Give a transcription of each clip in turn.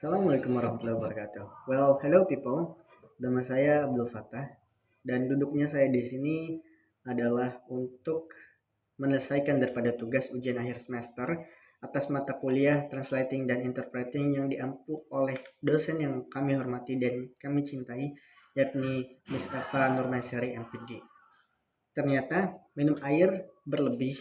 Assalamualaikum warahmatullahi wabarakatuh. Well, hello people. Nama saya Abdul dan duduknya saya di sini adalah untuk menyelesaikan daripada tugas ujian akhir semester atas mata kuliah Translating dan Interpreting yang diampu oleh dosen yang kami hormati dan kami cintai, yakni Miss Eva Nurmaisari MPD. Ternyata minum air berlebih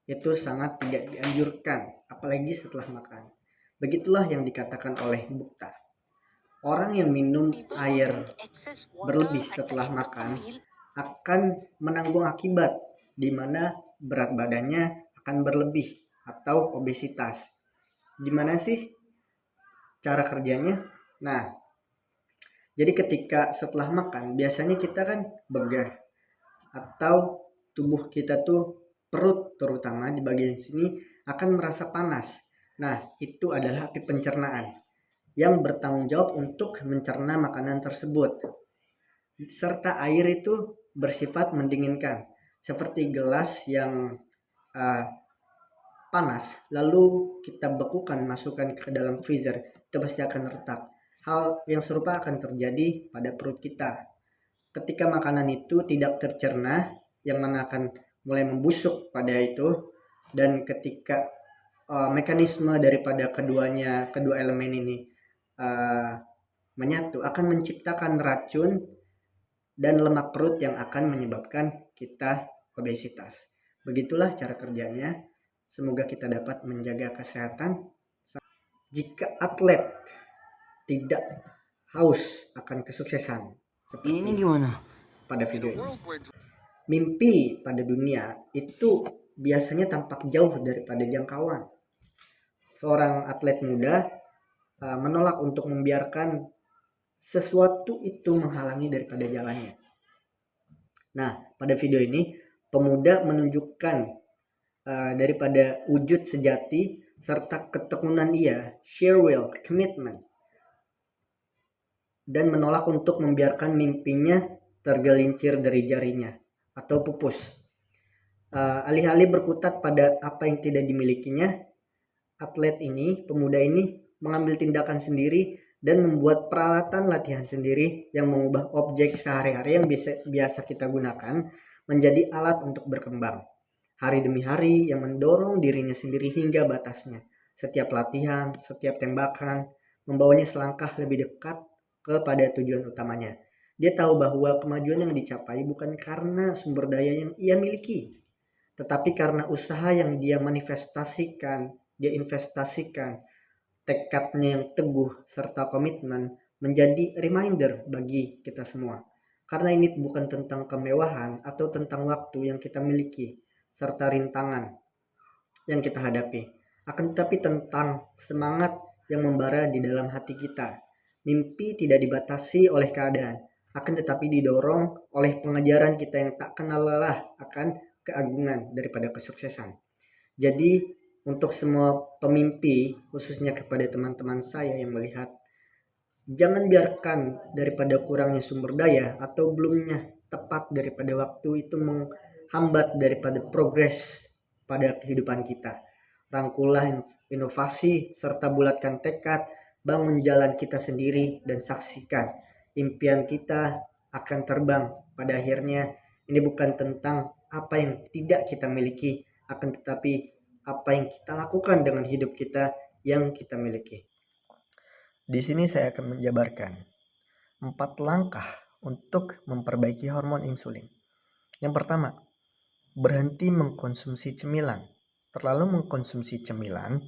itu sangat tidak dianjurkan, apalagi setelah makan. Begitulah yang dikatakan oleh Bukta. Orang yang minum air berlebih setelah makan akan menanggung akibat di mana berat badannya akan berlebih atau obesitas. Gimana sih cara kerjanya? Nah, jadi ketika setelah makan biasanya kita kan begah atau tubuh kita tuh perut terutama di bagian sini akan merasa panas. Nah, itu adalah api pencernaan yang bertanggung jawab untuk mencerna makanan tersebut. Serta air itu bersifat mendinginkan, seperti gelas yang uh, panas, lalu kita bekukan, masukkan ke dalam freezer, itu pasti akan retak. Hal yang serupa akan terjadi pada perut kita. Ketika makanan itu tidak tercerna, yang mana akan mulai membusuk pada itu, dan ketika mekanisme daripada kedua elemen ini uh, menyatu akan menciptakan racun dan lemak perut yang akan menyebabkan kita obesitas. Begitulah cara kerjanya. Semoga kita dapat menjaga kesehatan. Jika atlet tidak haus akan kesuksesan, seperti Ini gimana? pada video ini. Mimpi pada dunia itu biasanya tampak jauh daripada jangkauan. Seorang atlet muda menolak untuk membiarkan sesuatu itu menghalangi daripada jalannya. Nah, pada video ini pemuda menunjukkan daripada wujud sejati serta ketekunan ia, sheer will, commitment, dan menolak untuk membiarkan mimpinya tergelincir dari jarinya atau pupus. Alih-alih berkutat pada apa yang tidak dimilikinya, atlet ini, pemuda ini mengambil tindakan sendiri dan membuat peralatan latihan sendiri yang mengubah objek sehari-hari yang biasa kita gunakan menjadi alat untuk berkembang. Hari demi hari yang mendorong dirinya sendiri hingga batasnya. Setiap latihan, setiap tembakan, membawanya selangkah lebih dekat kepada tujuan utamanya. Dia tahu bahwa kemajuan yang dicapai bukan karena sumber daya yang ia miliki, tetapi karena usaha yang dia manifestasikan, dia investasikan, tekadnya yang teguh serta komitmen menjadi reminder bagi kita semua. Karena ini bukan tentang kemewahan atau tentang waktu yang kita miliki serta rintangan yang kita hadapi, akan tetapi tentang semangat yang membara di dalam hati kita. Mimpi tidak dibatasi oleh keadaan, akan tetapi didorong oleh pengejaran kita yang tak kenal lelah akan keagungan daripada kesuksesan. Jadi untuk semua pemimpi, khususnya kepada teman-teman saya yang melihat, jangan biarkan daripada kurangnya sumber daya atau belumnya tepat daripada waktu itu menghambat daripada progres pada kehidupan kita. Rangkulah inovasi serta bulatkan tekad, bangun jalan kita sendiri dan saksikan impian kita akan terbang. Pada akhirnya ini bukan tentang apa yang tidak kita miliki, akan tetapi apa yang kita lakukan dengan hidup kita yang kita miliki. Di sini saya akan menjabarkan 4 langkah untuk memperbaiki hormon insulin. Yang pertama, berhenti mengkonsumsi cemilan. Terlalu mengkonsumsi cemilan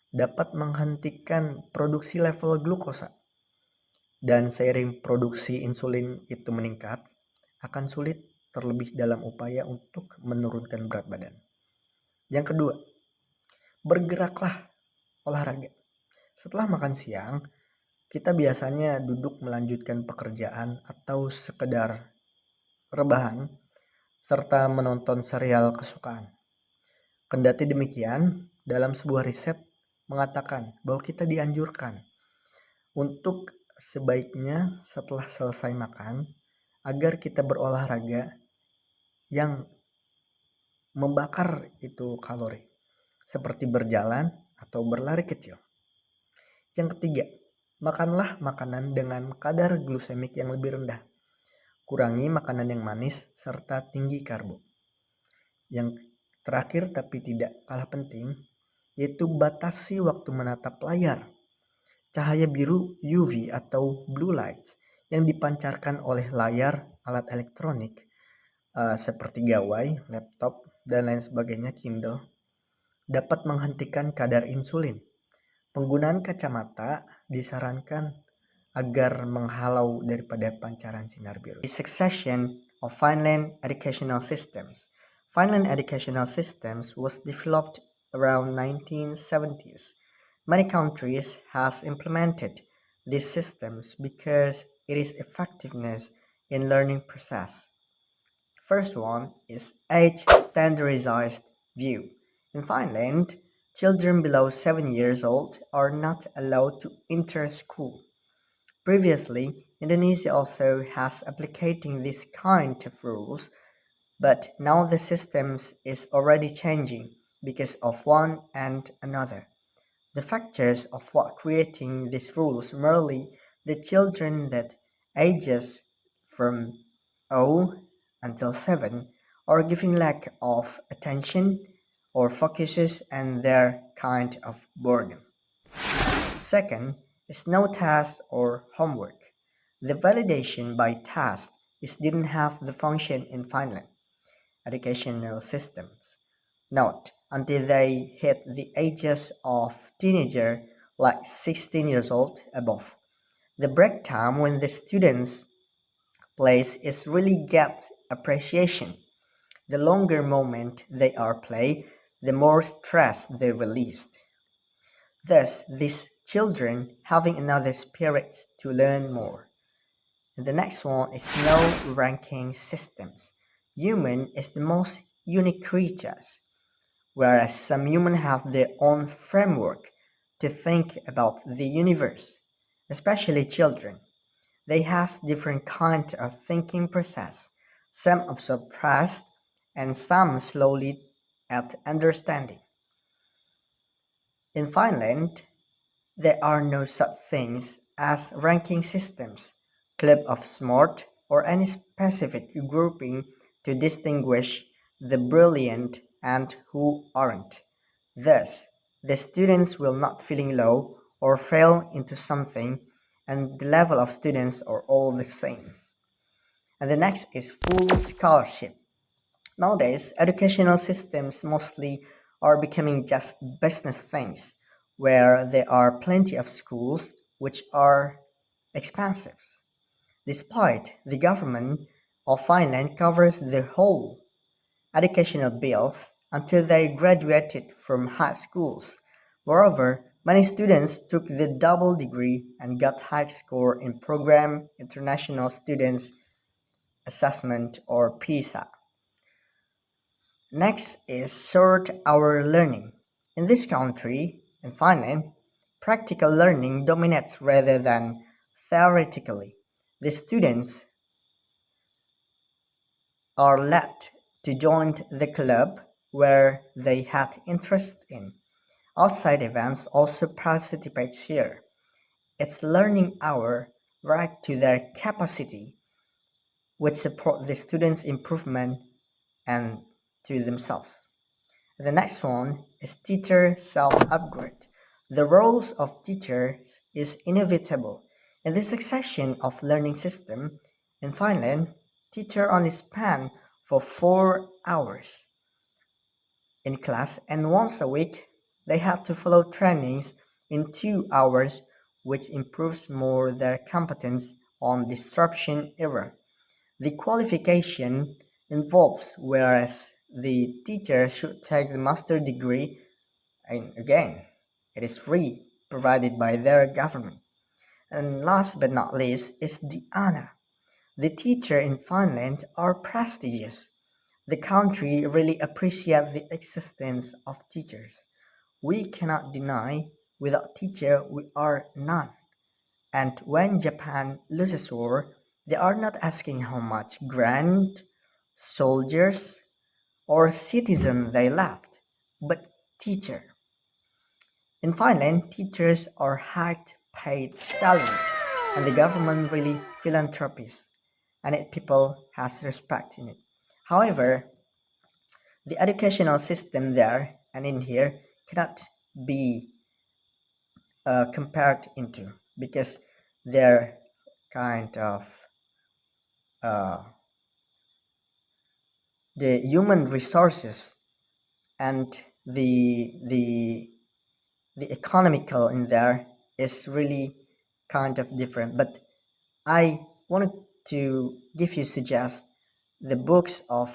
dapat menghentikan produksi level glukosa. Dan seiring produksi insulin itu meningkat, akan sulit terlebih dalam upaya untuk menurunkan berat badan. Yang kedua, bergeraklah olahraga. Setelah makan siang, kita biasanya duduk melanjutkan pekerjaan atau sekedar rebahan serta menonton serial kesukaan. Kendati demikian, dalam sebuah riset mengatakan bahwa kita dianjurkan untuk sebaiknya setelah selesai makan agar kita berolahraga yang membakar itu kalori, seperti berjalan atau berlari kecil. Yang ketiga, Makanlah makanan dengan kadar glusemik yang lebih rendah. Kurangi makanan yang manis serta tinggi karbo. Yang terakhir tapi tidak kalah penting, yaitu batasi waktu menatap layar. Cahaya biru UV atau blue light yang dipancarkan oleh layar alat elektronik seperti gawai, laptop, dan lain sebagainya, Kindle, dapat menghentikan kadar insulin. Penggunaan kacamata disarankan agar menghalau daripada pancaran sinar biru. The succession of Finland educational systems. Finland educational systems was developed around 1970s. Many countries has implemented these systems because it is effectiveness in learning process. First one is age standardized view. In Finland, children below 7 years old are not allowed to enter school. Previously, Indonesia also has applicating this kind of rules, but now the systems is already changing because of one and another. The factors of what creating these rules merely the children that ages from 0 until 7 are giving lack of attention or focuses and their kind of boredom. Second is no task or homework. The validation by task is didn't have the function in Finland educational systems. Note, until they hit the ages of teenager, like 16 years old above. The break time when the students plays is really get appreciation. The longer moment they are play, the more stress they released. Thus, these children having another spirit to learn more. And the next one is no ranking systems. Human is the most unique creatures, whereas some humans have their own framework to think about the universe, especially children. They have different kinds of thinking process. Some observe fast and some slowly at understanding. In Finland, there are no such things as ranking systems, club of smart, or any specific grouping to distinguish the brilliant and who aren't. Thus, the students will not feeling low or fail into something and the level of students are all the same. And the next is full scholarship. Nowadays, educational systems mostly are becoming just business things, where there are plenty of schools which are expensive. Despite the government of Finland covers the whole educational bills until they graduated from high schools. Moreover, many students took the double degree and got high score in program international students assessment or PISA. Next is short hour learning. In this country, in Finland, practical learning dominates rather than theoretically. The students are led to join the club where they had interest in. Outside events also participate here. It's learning hour right to their capacity, which support the students' improvement and to themselves. The next one is teacher self-upgrade. The roles of teachers is inevitable. In the succession of learning system in Finland, teacher only spend for 4 hours in class and once a week they have to follow trainings in 2 hours which improves more their competence on disruption era. The qualification involves whereas the teacher should take the master degree and again it is free provided by their government. And last but not least is the honor. The teacher in Finland are prestigious. The country really appreciates the existence of teachers. We cannot deny without teacher we are none. And when Japan loses war, they are not asking how much grand soldiers or citizen they left, but teacher. In Finland, teachers are hiked paid salaries, and the government really philanthropies, and it people has respect in it. However, the educational system there and in here cannot be compared into because they're kind of uh, the human resources and the economical in there is really kind of different. But I wanted to give you suggest the books of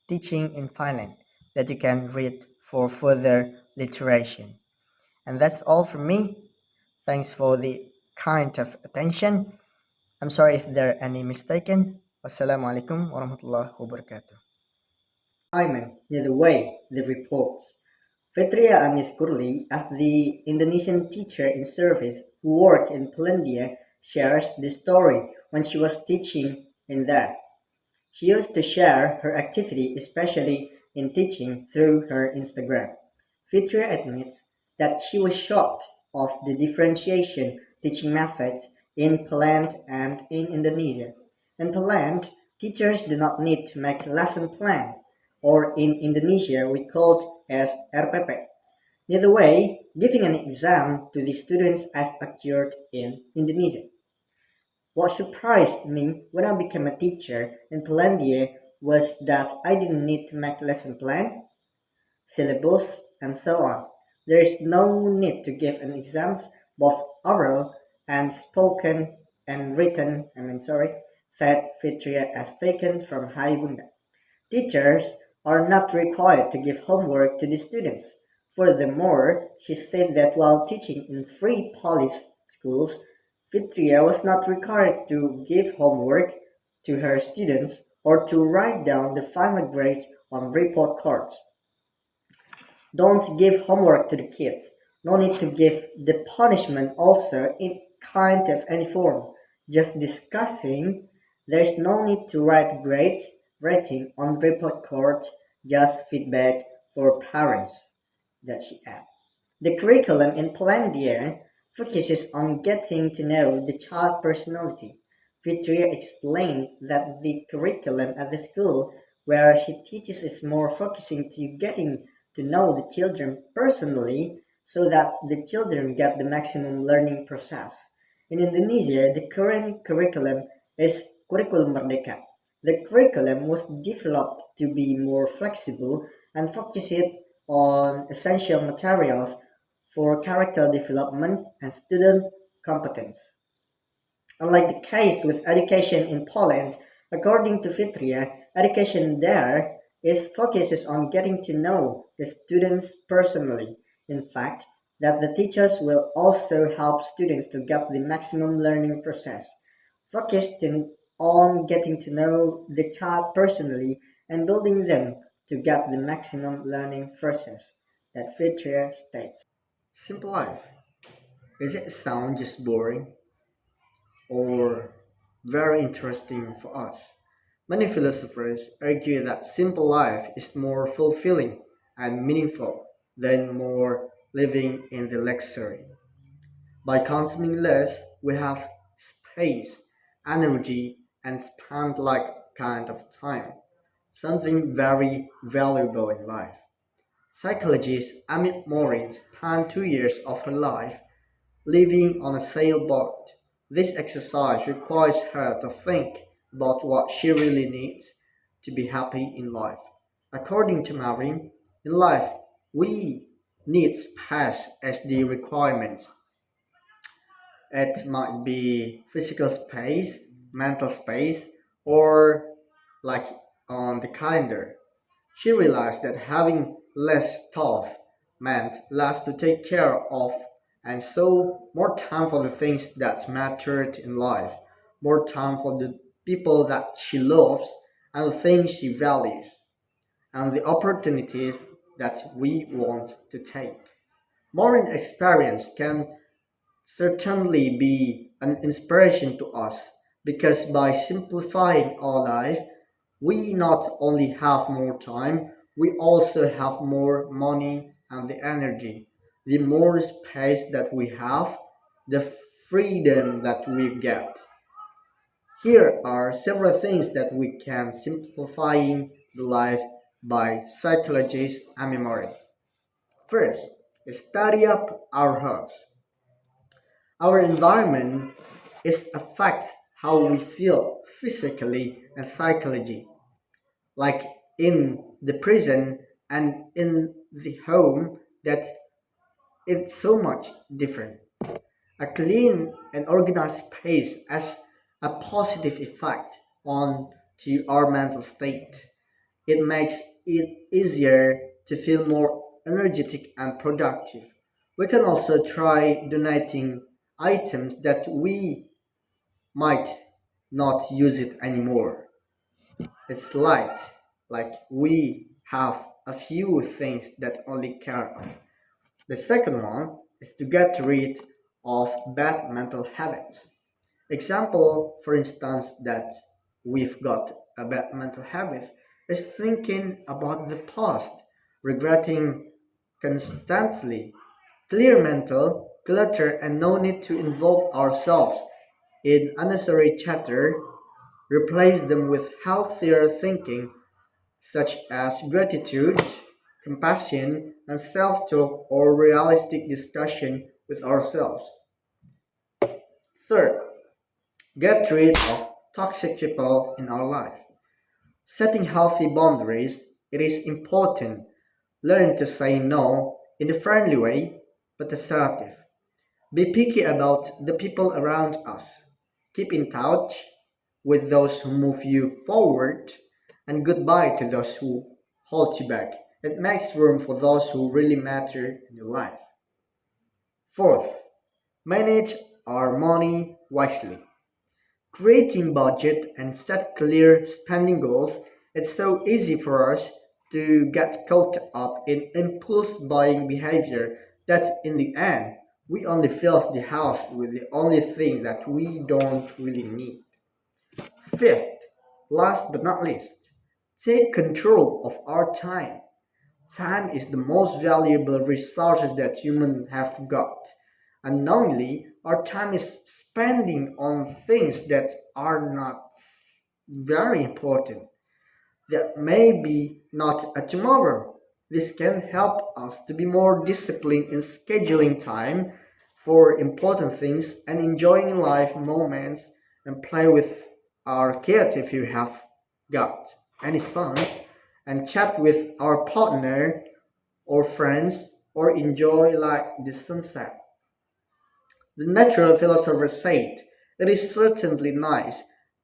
teaching in Finland that you can read for further literation. And that's all from me. Thanks for the kind of attention. I'm sorry if there are any mistaken. Wassalamualaikum warahmatullahi wabarakatuh. Simon, near the way, the reports. Fetria Anis Kurli, as the Indonesian teacher in service who worked in Polandia, shares this story when she was teaching in there. She used to share her activity, especially in teaching, through her Instagram. Fitria admits that she was shocked of the differentiation teaching methods in Poland and in Indonesia. In Poland, teachers do not need to make a lesson plan, or in Indonesia we call it as RPP. Neither way, giving an exam to the students as occurred in Indonesia. What surprised me when I became a teacher in Polandia was that I didn't need to make lesson plan, syllabus, and so on. There is no need to give an exams, both oral and spoken and written, said Fitria as taken from Hai Bunda. Teachers are not required to give homework to the students. Furthermore, she said that while teaching in free Polish schools, Fitria was not required to give homework to her students or to write down the final grades on report cards. Don't give homework to the kids. No need to give the punishment also in kind of any form. Just discussing. There's no need to write grades, rating on report cards, just feedback for parents, that she added. The curriculum in Polandia focuses on getting to know the child personality. Fitria explained that the curriculum at the school where she teaches is more focusing to getting to know the children personally so that the children get the maximum learning process. In Indonesia, the current curriculum is Curriculum Merdeka. The curriculum was developed to be more flexible and focused on essential materials for character development and student competence. Unlike the case with education in Poland, according to Fitria, education there is focuses on getting to know the students personally. In fact, that the teachers will also help students to get the maximum learning process, on getting to know the child personally and building them to get the maximum learning process, that Fitria states. Simple life. Is it sound just boring or very interesting for us? Many philosophers argue that simple life is more fulfilling and meaningful than more living in the luxury. By consuming less, we have space, energy, and spend like kind of time, something very valuable in life. Psychologist Amit Morin spent 2 years of her life living on a sailboat. This exercise requires her to think about what she really needs to be happy in life. According to Marin, in life we need space as the requirements. It might be physical space, mental space, or like on the calendar. She realized that having less stuff meant less to take care of, and so more time for the things that mattered in life, more time for the people that she loves and the things she values, and the opportunities that we want to take. More experience can certainly be an inspiration to us because by simplifying our life, we not only have more time, we also have more money and the energy. The more space that we have, the freedom that we get. Here are several things that we can simplifying the life by psychologist Amy Mori. First, study up our hearts. Our environment is affects how we feel physically and psychologically, like in the prison and in the home that it's so much different. A clean and organized space has a positive effect on to our mental state. It makes it easier to feel more energetic and productive. We can also try donating items that we might not use it anymore. It's light, like we have a few things that only care of. The second one is to get rid of bad mental habits. Example, for instance, that we've got a bad mental habit is thinking about the past, regretting constantly. Clear mental clutter and no need to involve ourselves in unnecessary chatter. Replace them with healthier thinking such as gratitude, compassion, and self talk or realistic discussion with ourselves. Third, get rid of toxic people in our life. Setting healthy boundaries, it is important. Learn to say no in a friendly way but assertive. Be picky about the people around us. Keep in touch with those who move you forward and goodbye to those who hold you back. It makes room for those who really matter in your life. Fourth, manage our money wisely. Creating budget and set clear spending goals, it's so easy for us to get caught up in impulse buying behavior that in the end we only fill the house with the only thing that we don't really need. Fifth, last but not least, take control of our time. Time is the most valuable resource that humans have got. Unknowingly, our time is spending on things that are not very important. That may be not a tomorrow. This can help us to be more disciplined in scheduling time for important things and enjoying life moments and play with our kids if you have got any sons and chat with our partner or friends or enjoy like the sunset. The natural philosopher said, it is certainly nice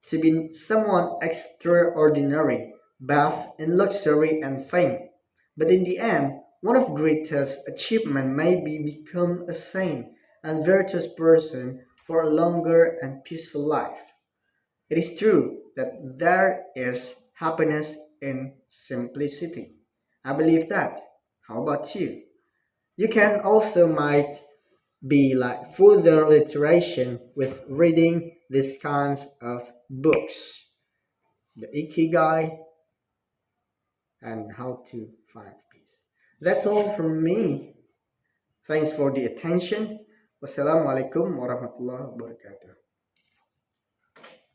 to be someone extraordinary, bathed in luxury and fame. But in the end, one of greatest achievement may be become a sane and virtuous person for a longer and peaceful life. It is true that there is happiness in simplicity. I believe that. How about you? You can also might be like further literation with reading these kinds of books. The Ikigai and how to find peace. That's all from me. Thanks for the attention. Wassalamualaikum warahmatullahi wabarakatuh.